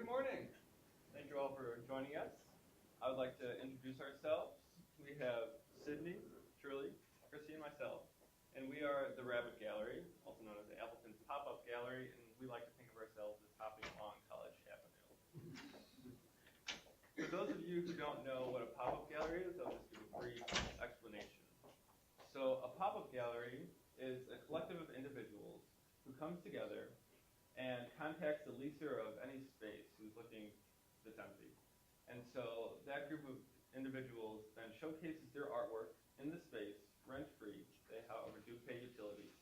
morning. Thank you all for joining us. I would like to introduce ourselves. We have Sydney, Shirley, Chrissy, and myself, and we are the Rabbit Gallery, also known as the Appleton's Pop-Up Gallery, and we like to think of ourselves as hopping along College Avenue. For those of you who don't know what a pop-up gallery is, I'll just give a brief explanation. So a pop-up gallery is a collective of individuals who comes together and contacts the leaser of any space who's looking that's empty. And so that group of individuals then showcases their artwork in the space, rent-free. They, however, do pay utilities.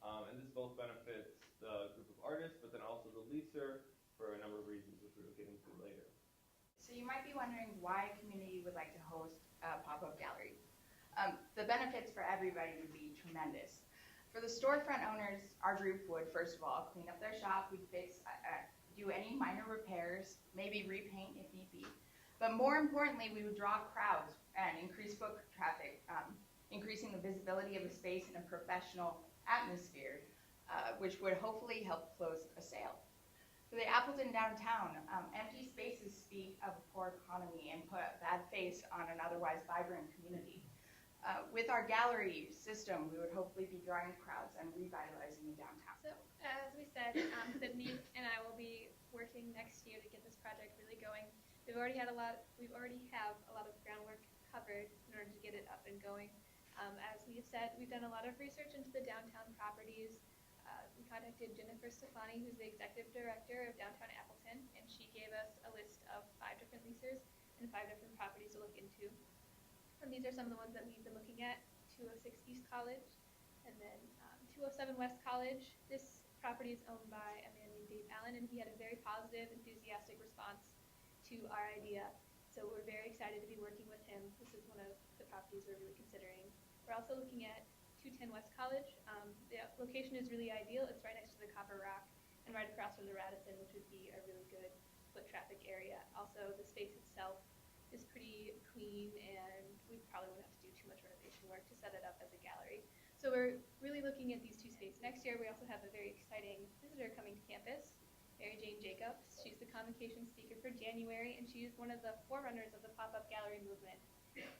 And this both benefits the group of artists, but then also the leaser for a number of reasons, which we'll get into later. So you might be wondering why a community would like to host a pop-up gallery. The benefits for everybody would be tremendous. For the storefront owners, our group would, first of all, clean up their shop. We'd do any minor repairs, maybe repaint if need be. But more importantly, we would draw crowds and increase foot traffic, increasing the visibility of the space in a professional atmosphere, which would hopefully help close a sale. For the Appleton downtown, empty spaces speak of a poor economy and put a bad face on an otherwise vibrant community. With our gallery system, we would hopefully be drawing crowds and revitalizing the downtown. So, as we said, Sydney and I will be working next year to get this project really going. We already have a lot of groundwork covered in order to get it up and going. As we have said, we've done a lot of research into the downtown properties. We contacted Jennifer Stefani, who's the executive director of Downtown Appleton, and she gave us a list of 5 different leasers and 5 different properties to look into. And these are some of the ones that we've been looking at: 206 East College, and then 207 West College. This property is owned by a man named Dave Allen, and he had a very positive, enthusiastic response to our idea. So we're very excited to be working with him. This is one of the properties we're really considering. We're also looking at 210 West College. The location is really ideal. It's right next to the Copper Rock and right across from the Radisson, which would be a really good foot traffic area. Also, the space itself is pretty clean, and we probably wouldn't have to do too much renovation work to set it up as a gallery. So we're really looking at these 2 spaces. Next year, we also have a very exciting visitor coming to campus, Mary Jane Jacobs. She's the convocation speaker for January, and she's one of the forerunners of the pop-up gallery movement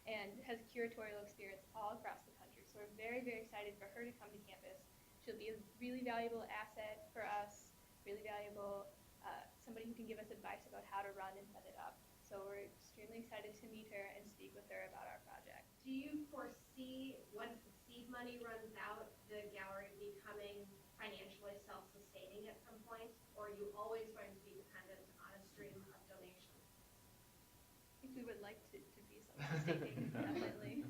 and has curatorial experience all across the country. So we're very, very excited for her to come to campus. She'll be a really valuable asset for us, really valuable, somebody who can give us advice about how to run and set it up. So we're extremely excited to meet her and speak with her about our project. Do you foresee, once the seed money runs out, the gallery becoming financially self-sustaining at some point, or are you always going to be dependent on a stream of donations? I think we would like to be self-sustaining, definitely.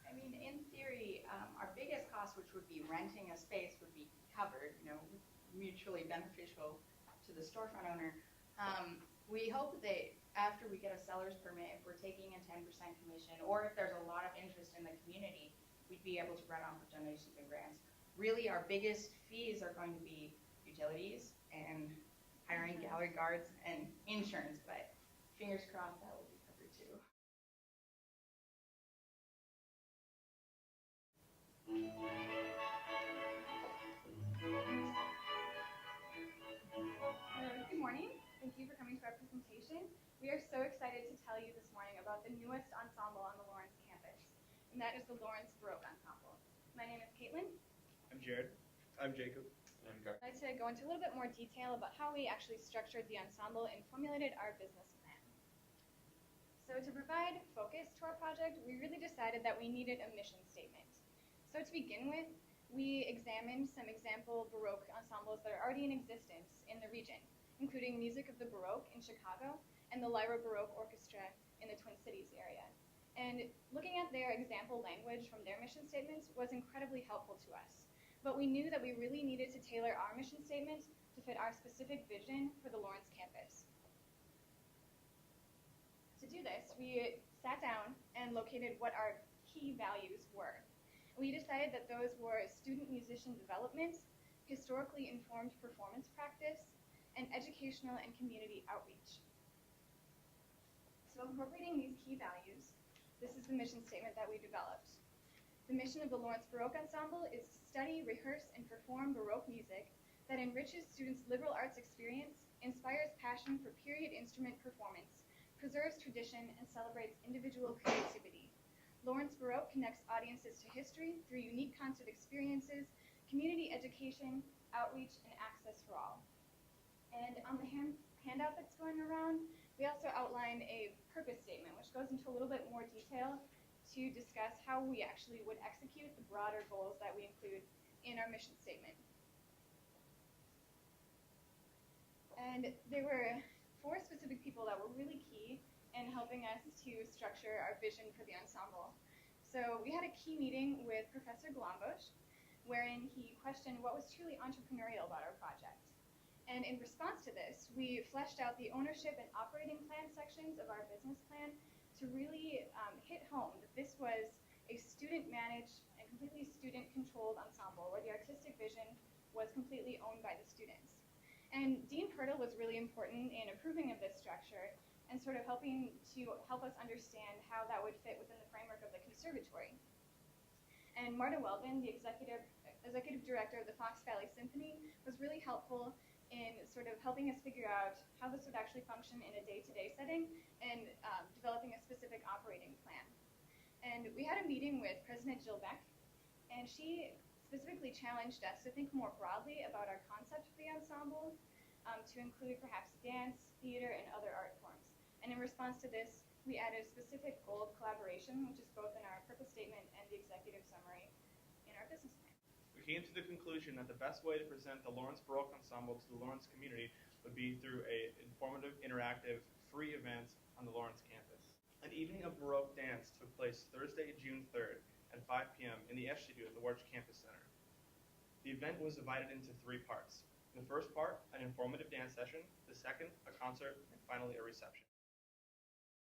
I mean, in theory, our biggest cost, which would be renting a space, would be covered, mutually beneficial to the storefront owner. We hope that after we get a seller's permit, if we're taking a 10% commission, or if there's a lot of interest in the community, we'd be able to run off of donations and grants. Really, our biggest fees are going to be utilities and hiring gallery guards and insurance, but fingers crossed that will be covered too. Good morning. Thank you for coming to our presentation. We are so excited to tell you this morning about the newest ensemble on the Lawrence campus, and that is the Lawrence Baroque Ensemble. My name is Caitlin. I'm Jared. I'm Jacob. And I'm Gar. I'd like to go into a little bit more detail about how we actually structured the ensemble and formulated our business plan. So to provide focus to our project, we really decided that we needed a mission statement. So to begin with, we examined some example Baroque ensembles that are already in existence in the region, including Music of the Baroque in Chicago and the Lyra Baroque Orchestra in the Twin Cities area. And looking at their example language from their mission statements was incredibly helpful to us. But we knew that we really needed to tailor our mission statement to fit our specific vision for the Lawrence campus. To do this, we sat down and located what our key values were. We decided that those were student musician development, historically informed performance practice, and educational and community outreach. So incorporating these key values, this is the mission statement that we developed. The mission of the Lawrence Baroque Ensemble is to study, rehearse, and perform Baroque music that enriches students' liberal arts experience inspires passion for period instrument performance, preserves tradition, and celebrates individual creativity. Lawrence Baroque connects audiences to history through unique concert experiences, community education, outreach, and access for all. And on the handout that's going around, we also outline a purpose statement, which goes into a little bit more detail to discuss how we actually would execute the broader goals that we include in our mission statement. And there were 4 specific people that were really key in helping us to structure our vision for the ensemble. So we had a key meeting with Professor Glombosch, wherein he questioned what was truly entrepreneurial about our project. And in response to this, we fleshed out the ownership and operating plan sections of our business plan to really hit home that this was a student-managed and completely student-controlled ensemble where the artistic vision was completely owned by the students. And Dean Pirtle was really important in approving of this structure and sort of helping to help us understand how that would fit within the framework of the conservatory. And Marta Weldon, the executive director of the Fox Valley Symphony, was really helpful in sort of helping us figure out how this would actually function in a day-to-day setting and developing a specific operating plan. And we had a meeting with President Jill Beck, and she specifically challenged us to think more broadly about our concept for the ensemble, to include perhaps dance, theater, and other art forms. And in response to this, we added a specific goal of collaboration, which is both in our purpose statement and the executive summary in our business plan. We came to the conclusion that the best way to present the Lawrence Baroque Ensemble to the Lawrence community would be through an informative, interactive, free event on the Lawrence campus. An evening of Baroque dance took place Thursday, June 3rd at 5 p.m. in the S studio at the Warch Campus Center. The event was divided into 3 parts. In the first part, an informative dance session, the second, a concert, and finally a reception.